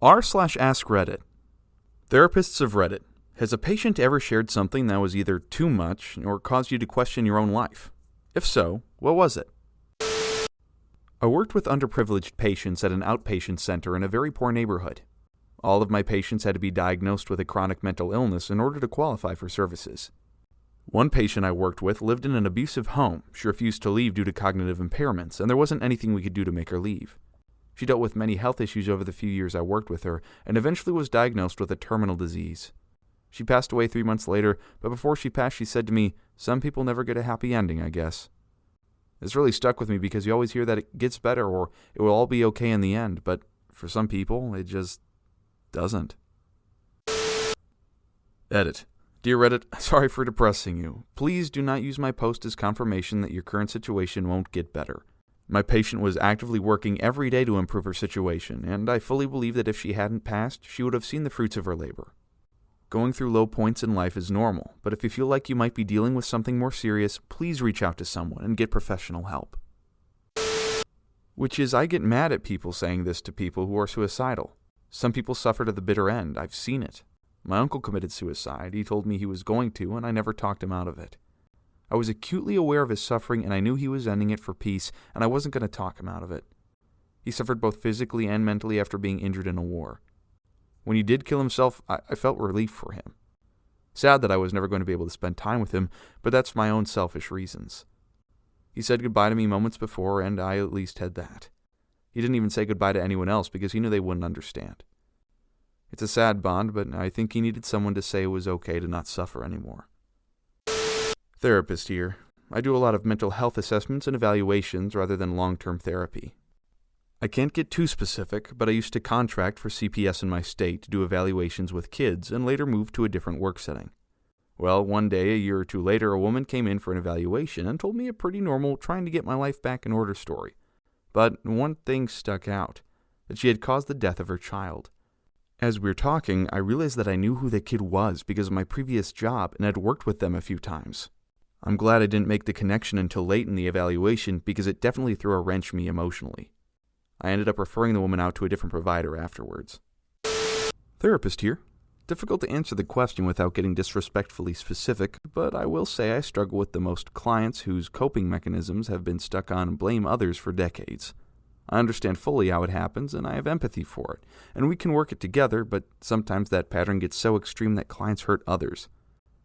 r/ask Reddit. Therapists of Reddit. Has a patient ever shared something that was either too much or caused you to question your own life? If so, what was it? I worked with underprivileged patients at an outpatient center in a very poor neighborhood. All of my patients had to be diagnosed with a chronic mental illness in order to qualify for services. One patient I worked with lived in an abusive home. She refused to leave due to cognitive impairments, and there wasn't anything we could do to make her leave. She dealt with many health issues over the few years I worked with her, and eventually was diagnosed with a terminal disease. She passed away 3 months later, but before she passed she said to me, "Some people never get a happy ending, I guess." This really stuck with me because you always hear that it gets better or it will all be okay in the end, but for some people, it just doesn't. Edit. Dear Reddit, sorry for depressing you. Please do not use my post as confirmation that your current situation won't get better. My patient was actively working every day to improve her situation, and I fully believe that if she hadn't passed, she would have seen the fruits of her labor. Going through low points in life is normal, but if you feel like you might be dealing with something more serious, please reach out to someone and get professional help. Which is, I get mad at people saying this to people who are suicidal. Some people suffer to the bitter end. I've seen it. My uncle committed suicide. He told me he was going to, and I never talked him out of it. I was acutely aware of his suffering, and I knew he was ending it for peace, and I wasn't going to talk him out of it. He suffered both physically and mentally after being injured in a war. When he did kill himself, I felt relief for him. Sad that I was never going to be able to spend time with him, but that's my own selfish reasons. He said goodbye to me moments before, and I at least had that. He didn't even say goodbye to anyone else because he knew they wouldn't understand. It's a sad bond, but I think he needed someone to say it was okay to not suffer anymore. Therapist here. I do a lot of mental health assessments and evaluations rather than long-term therapy. I can't get too specific, but I used to contract for CPS in my state to do evaluations with kids and later moved to a different work setting. Well, one day, a year or two later, a woman came in for an evaluation and told me a pretty normal trying to get my life back in order story. But one thing stuck out, that she had caused the death of her child. As we were talking, I realized that I knew who the kid was because of my previous job and had worked with them a few times. I'm glad I didn't make the connection until late in the evaluation because it definitely threw a wrench me emotionally. I ended up referring the woman out to a different provider afterwards. Therapist here. Difficult to answer the question without getting disrespectfully specific, but I will say I struggle with the most clients whose coping mechanisms have been stuck on blame others for decades. I understand fully how it happens, and I have empathy for it, and we can work it together, but sometimes that pattern gets so extreme that clients hurt others.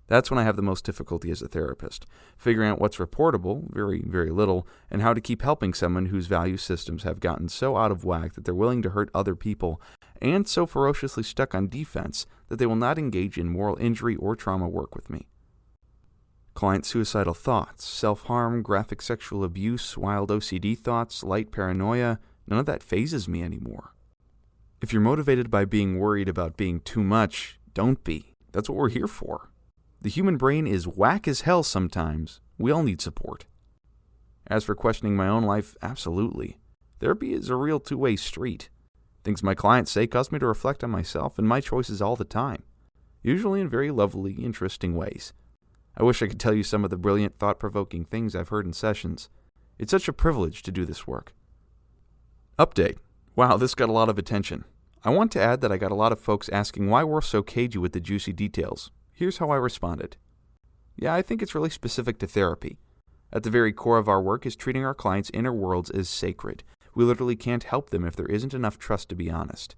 That's when I have the most difficulty as a therapist, figuring out what's reportable, very, very little, and how to keep helping someone whose value systems have gotten so out of whack that they're willing to hurt other people, and so ferociously stuck on defense that they will not engage in moral injury or trauma work with me. Client suicidal thoughts, self-harm, graphic sexual abuse, wild OCD thoughts, light paranoia, none of that phases me anymore. If you're motivated by being worried about being too much, don't be. That's what we're here for. The human brain is whack as hell sometimes. We all need support. As for questioning my own life, absolutely. Therapy is a real two-way street. Things my clients say cause me to reflect on myself and my choices all the time, usually in very lovely, interesting ways. I wish I could tell you some of the brilliant, thought-provoking things I've heard in sessions. It's such a privilege to do this work. Update. Wow, this got a lot of attention. I want to add that I got a lot of folks asking why we're so cagey with the juicy details. Here's how I responded. Yeah, I think it's really specific to therapy. At the very core of our work is treating our clients' inner worlds as sacred. We literally can't help them if there isn't enough trust to be honest.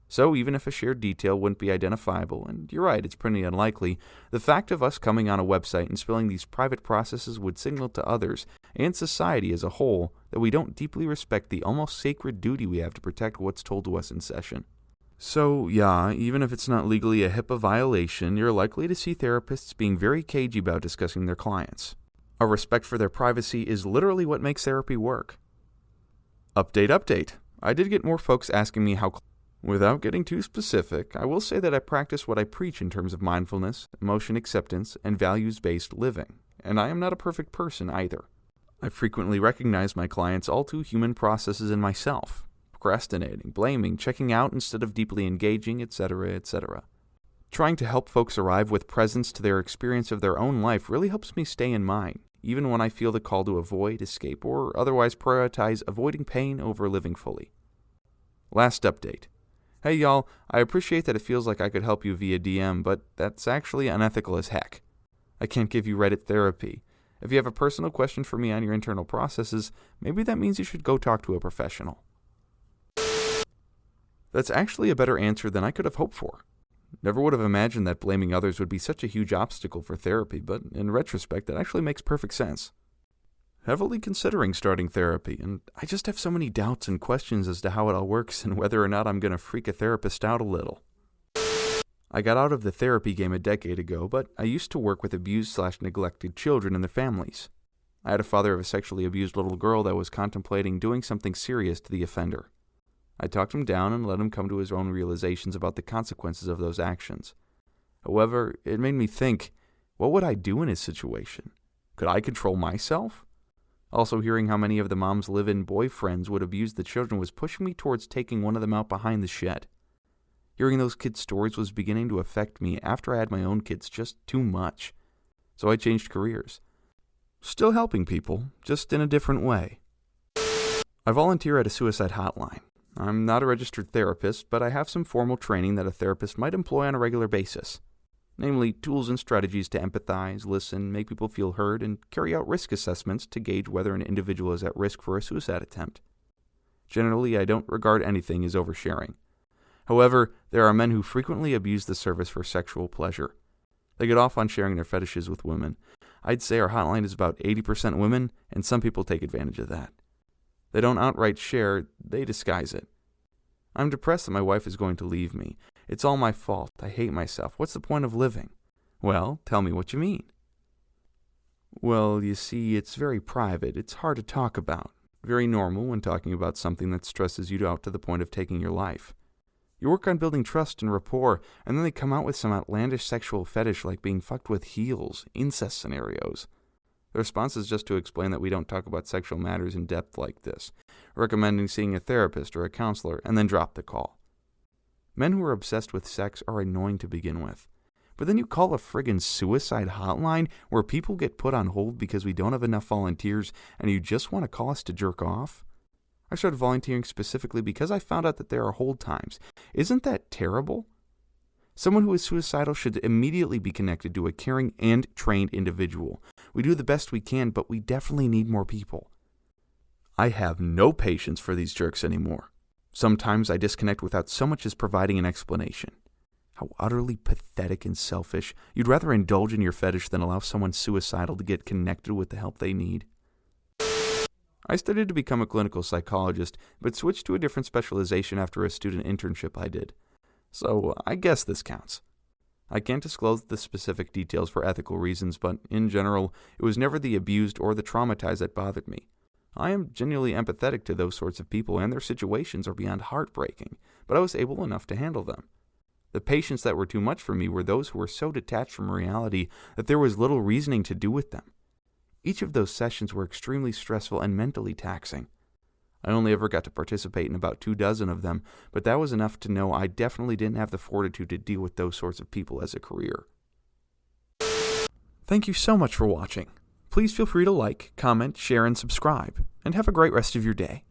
So even if a shared detail wouldn't be identifiable, and you're right, it's pretty unlikely, the fact of us coming on a website and spilling these private processes would signal to others, and society as a whole, that we don't deeply respect the almost sacred duty we have to protect what's told to us in session. So, yeah, even if it's not legally a HIPAA violation, you're likely to see therapists being very cagey about discussing their clients. Our respect for their privacy is literally what makes therapy work. Update. I did get more folks asking me how... Without getting too specific, I will say that I practice what I preach in terms of mindfulness, emotion acceptance, and values-based living, and I am not a perfect person either. I frequently recognize my clients' all too human processes in myself. Procrastinating, blaming, checking out instead of deeply engaging, etc., etc. Trying to help folks arrive with presence to their experience of their own life really helps me stay in mine, even when I feel the call to avoid, escape, or otherwise prioritize avoiding pain over living fully. Last update. Hey y'all, I appreciate that it feels like I could help you via DM, but that's actually unethical as heck. I can't give you Reddit therapy. If you have a personal question for me on your internal processes, maybe that means you should go talk to a professional. That's actually a better answer than I could have hoped for. Never would have imagined that blaming others would be such a huge obstacle for therapy, but in retrospect, that actually makes perfect sense. Heavily considering starting therapy, and I just have so many doubts and questions as to how it all works and whether or not I'm going to freak a therapist out a little. I got out of the therapy game a decade ago, but I used to work with abused/neglected children and their families. I had a father of a sexually abused little girl that was contemplating doing something serious to the offender. I talked him down and let him come to his own realizations about the consequences of those actions. However, it made me think, what would I do in his situation? Could I control myself? Also, hearing how many of the mom's live-in boyfriends would abuse the children was pushing me towards taking one of them out behind the shed. Hearing those kids' stories was beginning to affect me after I had my own kids just too much. So I changed careers. Still helping people, just in a different way. I volunteer at a suicide hotline. I'm not a registered therapist, but I have some formal training that a therapist might employ on a regular basis. Namely, tools and strategies to empathize, listen, make people feel heard, and carry out risk assessments to gauge whether an individual is at risk for a suicide attempt. Generally, I don't regard anything as oversharing. However, there are men who frequently abuse the service for sexual pleasure. They get off on sharing their fetishes with women. I'd say our hotline is about 80% women, and some people take advantage of that. They don't outright share, they disguise it. I'm depressed that my wife is going to leave me. It's all my fault. I hate myself. What's the point of living? Well, tell me what you mean. Well, you see, it's very private. It's hard to talk about. Very normal when talking about something that stresses you out to the point of taking your life. You work on building trust and rapport, and then they come out with some outlandish sexual fetish like being fucked with heels, incest scenarios. The response is just to explain that we don't talk about sexual matters in depth like this, recommending seeing a therapist or a counselor, and then drop the call. Men who are obsessed with sex are annoying to begin with. But then you call a friggin' suicide hotline where people get put on hold because we don't have enough volunteers and you just want to call us to jerk off? I started volunteering specifically because I found out that there are hold times. Isn't that terrible? Someone who is suicidal should immediately be connected to a caring and trained individual. We do the best we can, but we definitely need more people. I have no patience for these jerks anymore. Sometimes I disconnect without so much as providing an explanation. How utterly pathetic and selfish. You'd rather indulge in your fetish than allow someone suicidal to get connected with the help they need. I studied to become a clinical psychologist, but switched to a different specialization after a student internship I did. So I guess this counts. I can't disclose the specific details for ethical reasons, but in general, it was never the abused or the traumatized that bothered me. I am genuinely empathetic to those sorts of people, and their situations are beyond heartbreaking, but I was able enough to handle them. The patients that were too much for me were those who were so detached from reality that there was little reasoning to do with them. Each of those sessions were extremely stressful and mentally taxing. I only ever got to participate in about 24 of them, but that was enough to know I definitely didn't have the fortitude to deal with those sorts of people as a career. Thank you so much for watching. Please feel free to like, comment, share, and subscribe, and have a great rest of your day.